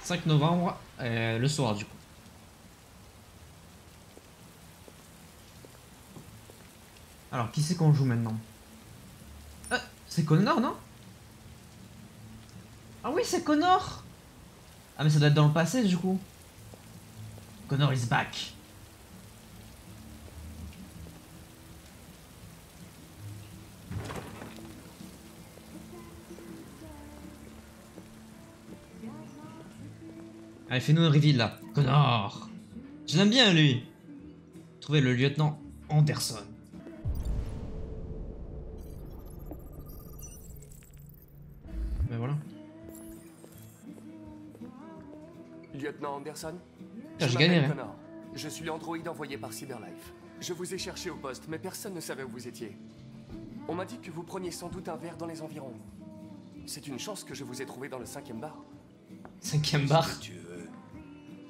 5 novembre, le soir du coup. Alors, qui c'est qu'on joue maintenant? C'est Connor, non? Ah oui, c'est Connor! Ah mais ça doit être dans le passé du coup. Connor is back. Allez, fais-nous un reveal là. Connor! Je l'aime bien lui! Trouver le lieutenant Anderson. Ben voilà. Lieutenant Anderson, Putain, je j'ai galéré. m'appelle Connor. Je suis l'androïde envoyé par Cyberlife. Je vous ai cherché au poste, mais personne ne savait où vous étiez. On m'a dit que vous preniez sans doute un verre dans les environs. C'est une chance que je vous ai trouvé dans le 5e bar. 5ème bar. Tu veux.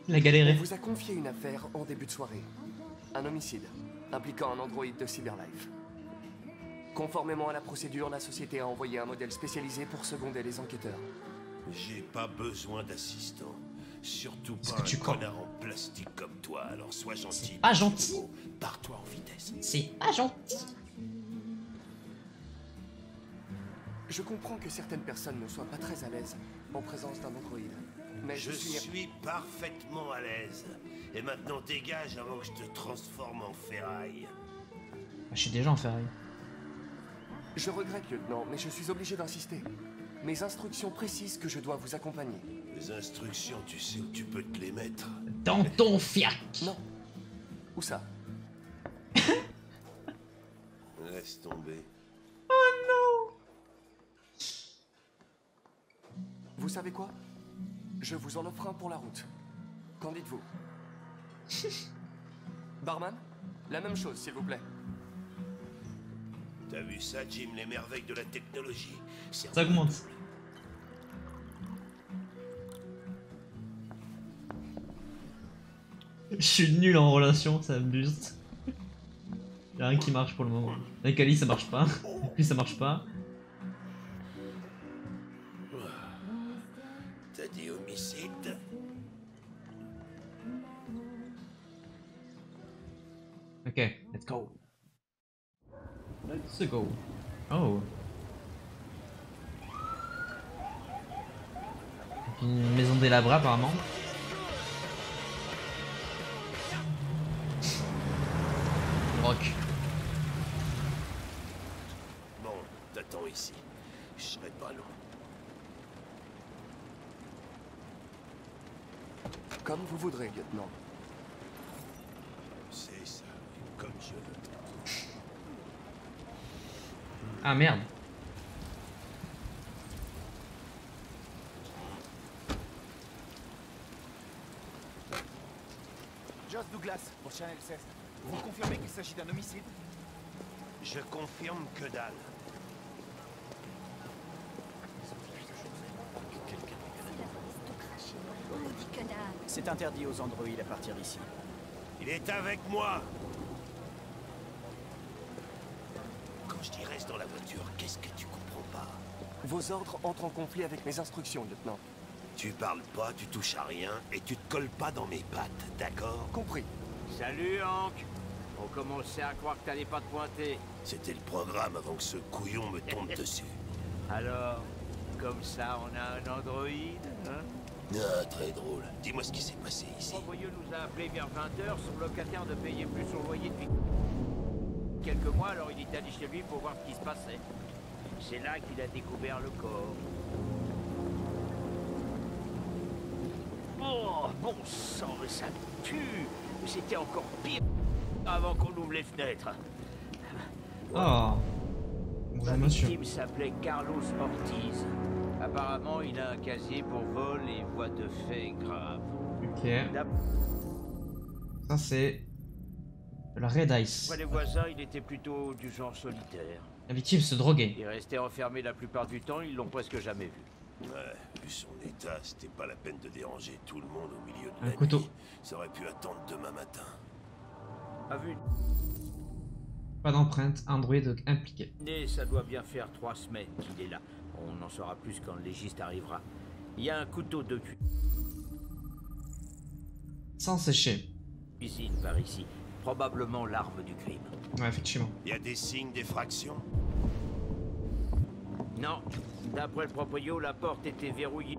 Il a On galéré. vous a confié une affaire en début de soirée. Un homicide, impliquant un androïde de Cyberlife. Conformément à la procédure, la société a envoyé un modèle spécialisé pour seconder les enquêteurs. J'ai pas besoin d'assistant. Surtout Est-ce pas que tu un crois? connard en plastique comme toi, alors sois gentil. Pas gentil. Pars-toi en vitesse. C'est pas gentil. Je comprends que certaines personnes ne soient pas très à l'aise en présence d'un androïde. Mais Je suis... suis parfaitement à l'aise. Et maintenant dégage avant que je te transforme en ferraille. Ah, je suis déjà en ferraille. Je regrette, lieutenant, mais je suis obligé d'insister. Mes instructions précisent que je dois vous accompagner. Les instructions, tu sais où tu peux te les mettre. Dans ton fiac. Non. Où ça? Laisse tomber. Vous savez quoi? Je vous en offre un pour la route. Qu'en dites-vous? Barman? La même chose, s'il vous plaît. T'as vu ça, Jim, les merveilles de la technologie? Ça augmente. Je suis nul en relation, ça me buste. Y'a rien qui marche pour le moment. Avec Ali ça marche pas. Avec lui ça marche pas. T'as dit homicide? Ok, let's go. Let's go. Oh. Une maison délabrée apparemment. Rock. Bon, t'attends ici. Je serai pas long. Comme vous voudrez, lieutenant. C'est ça, comme je veux. Ah merde. Joss Douglas, pour Channel 16. Vous confirmez qu'il s'agit d'un homicide? Je confirme que dalle. C'est interdit aux androïdes à partir d'ici. Il est avec moi. Quand je dis reste dans la voiture, qu'est-ce que tu comprends pas? Vos ordres entrent en conflit avec mes instructions, lieutenant. Tu parles pas, tu touches à rien, et tu te colles pas dans mes pattes, d'accord? Compris. Salut Hank. On commençait à croire que t'allais pas te pointer. C'était le programme avant que ce couillon me tombe dessus. Alors, comme ça on a un androïde, hein? Ah, très drôle. Dis-moi ce qui s'est passé ici. L'envoyeur nous a appelé vers 20h, son locataire ne payait plus son loyer depuis quelques mois, alors il est allé chez lui pour voir ce qui se passait. C'est là qu'il a découvert le corps. Oh, bon sang, mais ça pue! C'était encore pire avant qu'on ouvre les fenêtres. Oh. Bonjour La monsieur. victime s'appelait Carlos Ortiz. Apparemment, il a un casier pour vol et voies de fait graves. Ok. Ça c'est la Red Ice. Après les voisins, il était plutôt du genre solitaire. La victime se droguait. Il restait enfermé la plupart du temps, ils l'ont presque jamais vu. Ouais, vu son état, c'était pas la peine de déranger tout le monde au milieu de Un la couteau. nuit. Ça aurait pu attendre demain matin. A vu Pas d'empreinte, Android impliqué. Et ça doit bien faire 3 semaines qu'il est là. On en saura plus quand le légiste arrivera. Il y a un couteau depuis. Sans sécher. Piscine par ici. Probablement l'arme du crime. Ouais, effectivement. Il y a des signes d'effraction? Non. D'après le proprio, la porte était verrouillée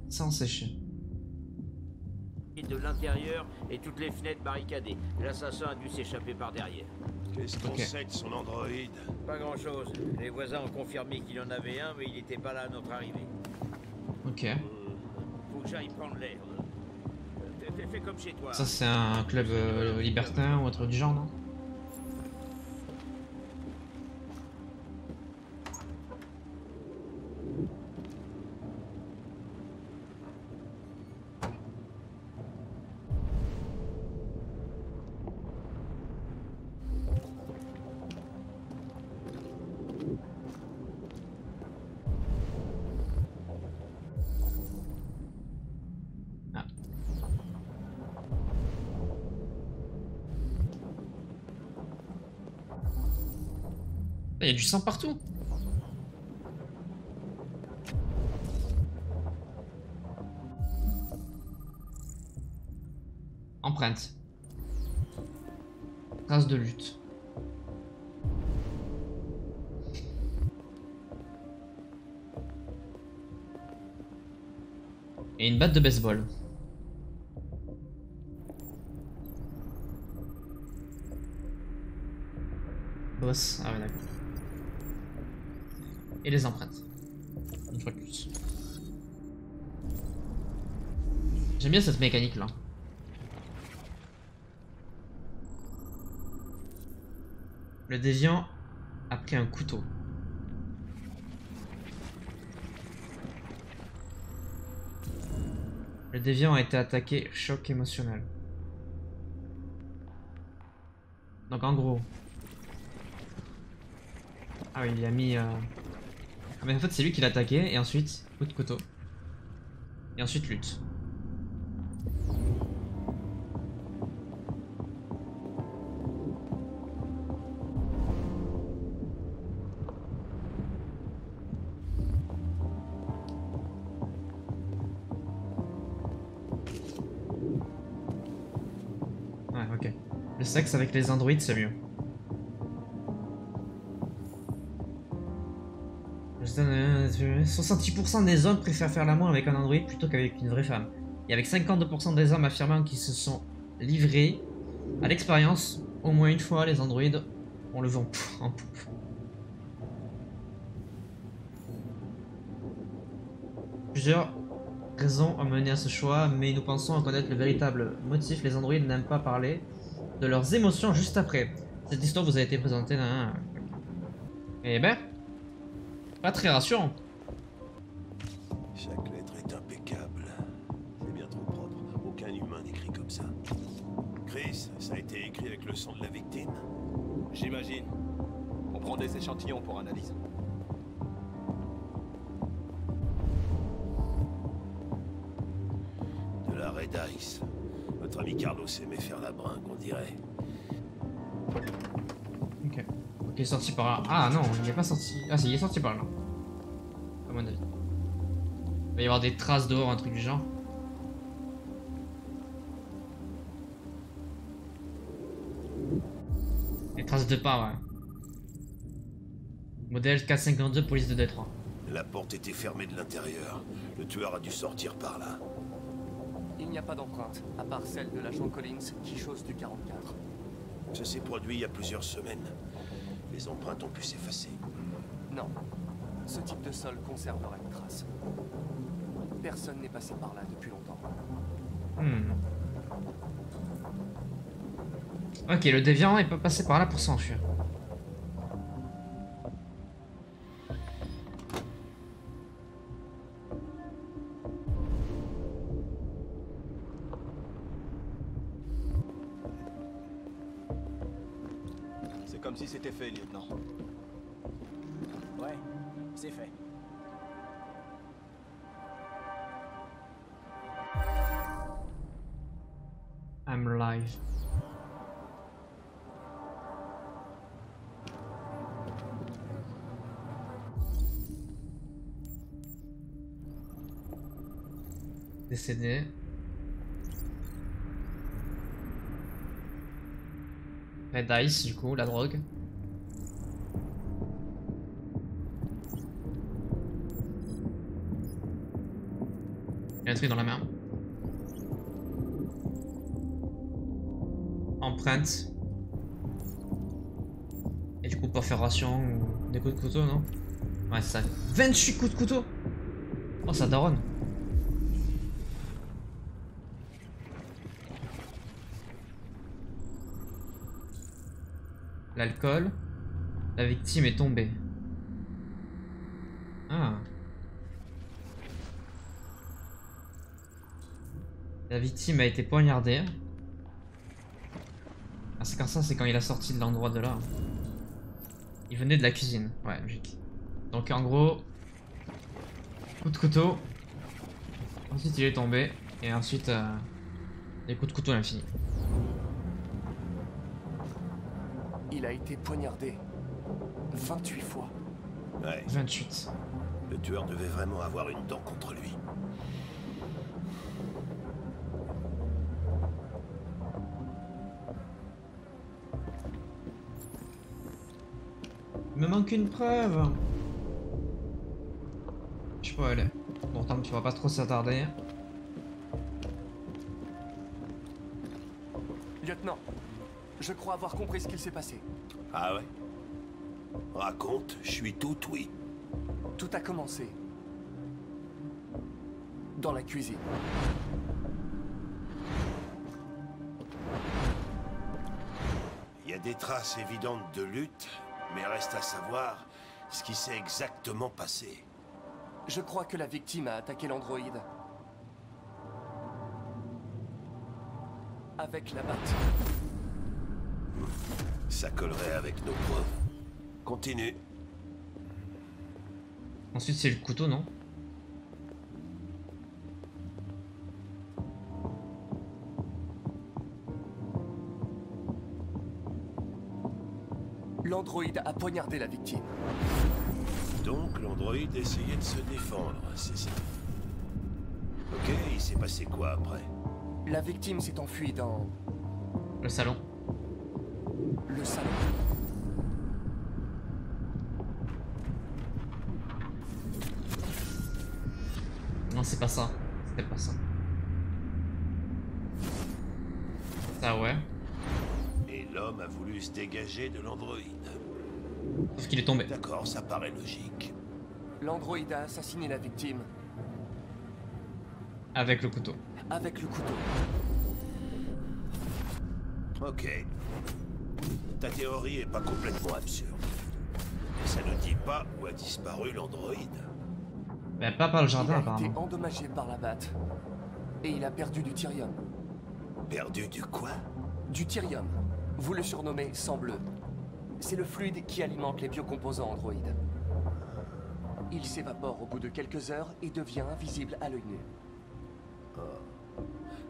Sans sécher. de l'intérieur et toutes les fenêtres barricadées. L'assassin a dû s'échapper par derrière. Qu'est-ce qu'on Ok. sait de son androïde? Pas grand-chose. Les voisins ont confirmé qu'il y en avait un, mais il n'était pas là à notre arrivée. Ok. Faut que j'aille prendre l'air. Fais comme chez toi. Ça, c'est un club libertin ou un truc du genre, non? Ah. Il y a du sang partout. Empreinte. Trace de lutte. Et une batte de baseball. Boss. Ah ouais, d'accord. Et les empreintes. Une fois de plus. J'aime bien cette mécanique là. Le déviant a pris un couteau. Le déviant a été attaqué, choc émotionnel. Donc en gros... Ah oui, il a mis... Ah mais en fait c'est lui qui l'a attaqué et ensuite coup de couteau. Et ensuite lutte. Ouais, ok. Le sexe avec les androïdes c'est mieux. 66% des hommes préfèrent faire l'amour avec un androïde plutôt qu'avec une vraie femme. Et avec 52% des hommes affirmant qu'ils se sont livrés à l'expérience, au moins une fois, les androïdes ont le vent en poupe. Plusieurs raisons ont mené à ce choix, mais nous pensons en connaître le véritable motif. Les androïdes n'aiment pas parler de leurs émotions juste après. Cette histoire vous a été présentée dans un... Eh ben... Pas très rassurant. Chaque lettre est impeccable. C'est bien trop propre. Aucun humain n'écrit comme ça. Chris, ça a été écrit avec le sang de la victime? J'imagine. On prend des échantillons pour analyse. De la Red Ice. Notre ami Carlos aimait faire la bringue, on dirait. Ok. Ok, il est sorti par là. Ah non, il n'est pas sorti. Ah si, il est sorti par là. À mon avis. Il va y avoir des traces dehors, un truc du genre. Des traces de pas, ouais. Modèle 452, police de Détroit. La porte était fermée de l'intérieur. Le tueur a dû sortir par là. Il n'y a pas d'empreinte, à part celle de l'agent Collins qui chose du 44. Ça s'est produit il y a plusieurs semaines. Les empreintes ont pu s'effacer. Non. Ce type de sol conservera une trace. Personne n'est passé par là depuis longtemps. Ok, le déviant est pas passé par là pour s'enfuir. C'est comme si c'était fait, lieutenant. Ouais, c'est fait. I'm live. Décédé. Red Ice, du coup, la drogue. Il y a un truc dans la main. Empreinte. Et du coup, perforation ou des coups de couteau, non? Ouais, c'est ça. 28 coups de couteau! Oh, ça daronne. L'alcool. La victime est tombée. Ah. La victime a été poignardée. Ah, c'est quand ça, c'est quand il a sorti de l'endroit de là. Il venait de la cuisine. Ouais, logique. Donc en gros, coup de couteau. Ensuite il est tombé. Et ensuite, des coups de couteau à l'infini. Il a été poignardé 28 fois. Ouais, 28. le tueur devait vraiment avoir une dent contre lui. Il me manque une preuve. Je sais pas où elle est. Bon, tant tu vas pas trop s'attarder. Lieutenant, je crois avoir compris ce qu'il s'est passé. Ah ouais? Raconte, je suis tout oui. Tout a commencé dans la cuisine. Il y a des traces évidentes de lutte, mais reste à savoir ce qui s'est exactement passé. Je crois que la victime a attaqué l'androïde. Avec la batte. Ça collerait avec nos preuves. Continue. Ensuite c'est le couteau, non? L'androïde a poignardé la victime. Donc l'androïde essayait de se défendre, c'est ça. Ok, il s'est passé quoi après? La victime s'est enfuie dans Le salon. le salon. Non, c'est pas ça. C'était pas ça. Ça, ouais. Et l'homme a voulu se dégager de l'androïde. Sauf qu'il est tombé. D'accord, ça paraît logique. L'androïde a assassiné la victime Avec le couteau. avec le couteau. Ok. Ta théorie est pas complètement absurde. Mais ça ne dit pas où a disparu l'androïde. Bah, pas par le jardin, Il a été apparemment. endommagé par la batte. Et il a perdu du thyrium. Perdu du quoi? Du thyrium. Vous le surnommez sang bleu. C'est le fluide qui alimente les biocomposants androïdes. Il s'évapore au bout de quelques heures et devient invisible à l'œil nu.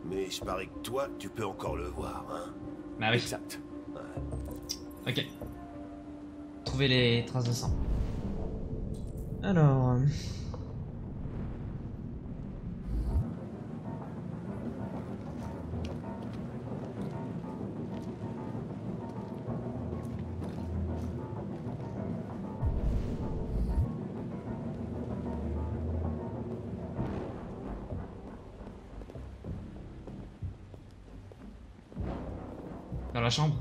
Mais je parie que toi, tu peux encore le voir, hein? Bah oui. Exact. Ok. Trouver les traces de sang. Alors... Dans la chambre.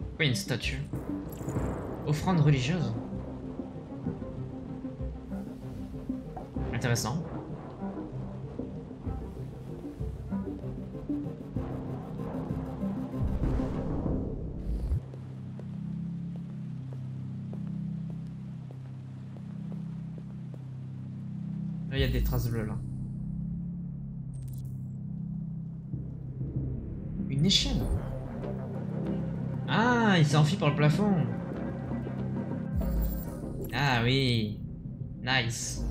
Pourquoi une statue? Offrande religieuse. Intéressant. Là, il y a des traces bleues là. Une échelle. Ah, il s'est enfui par le plafond. Ah oui. Nice.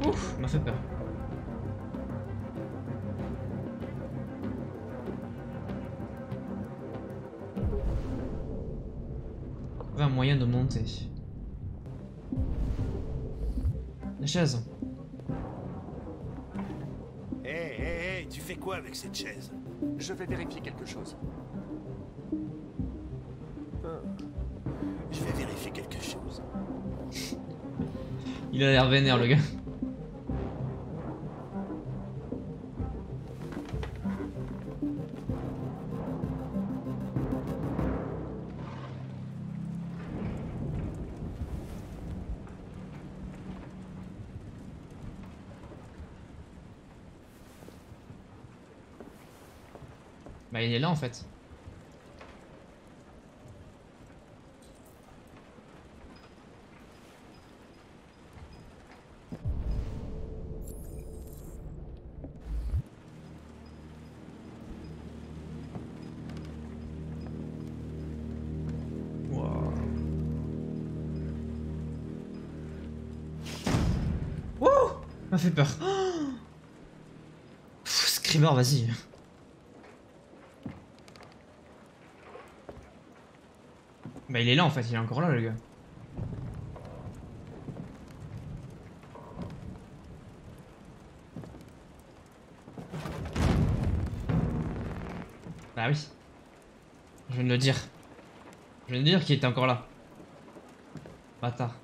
Ouf, m'a fait peur. Trouver un moyen de monter. Les chaises. Hé, tu fais quoi avec cette chaise? Je vais vérifier quelque chose. Je vais vérifier quelque chose. Il a l'air vénère le gars. Bah il est là en fait. Wow. Wouh, m'a fait peur. Pff, Screamer, vas-y. Bah il est là en fait, il est encore là le gars. Bah oui. Je viens de le dire. Je viens de dire qu'il était encore là. Bâtard.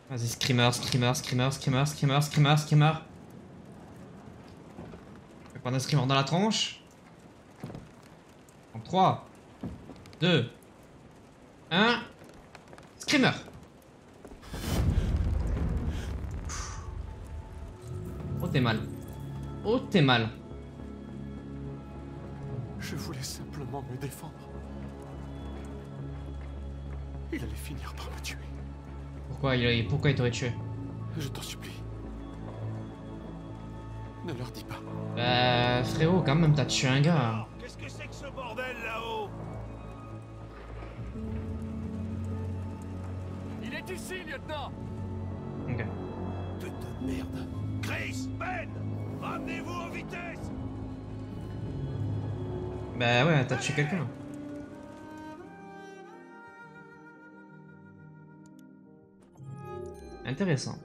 Vas-y, screamer, screamer, screamer, screamer, screamer, screamer, screamer. Je vais prendre un screamer dans la tronche. En 3, 2, 1. Screamer. Oh t'es mal. Oh t'es mal. Je voulais simplement me défendre. Il allait finir par me tuer. Pourquoi il t'aurait tué? Je t'en supplie. Ne leur dis pas. Bah frérot, quand même t'as tué un gars. Qu'est-ce que c'est que ce bordel là-haut? Il est ici, lieutenant! Ok. Putain de merde. Chris, Ben, ramenez-vous en vitesse. Bah ouais, t'as tué quelqu'un. Intéressant.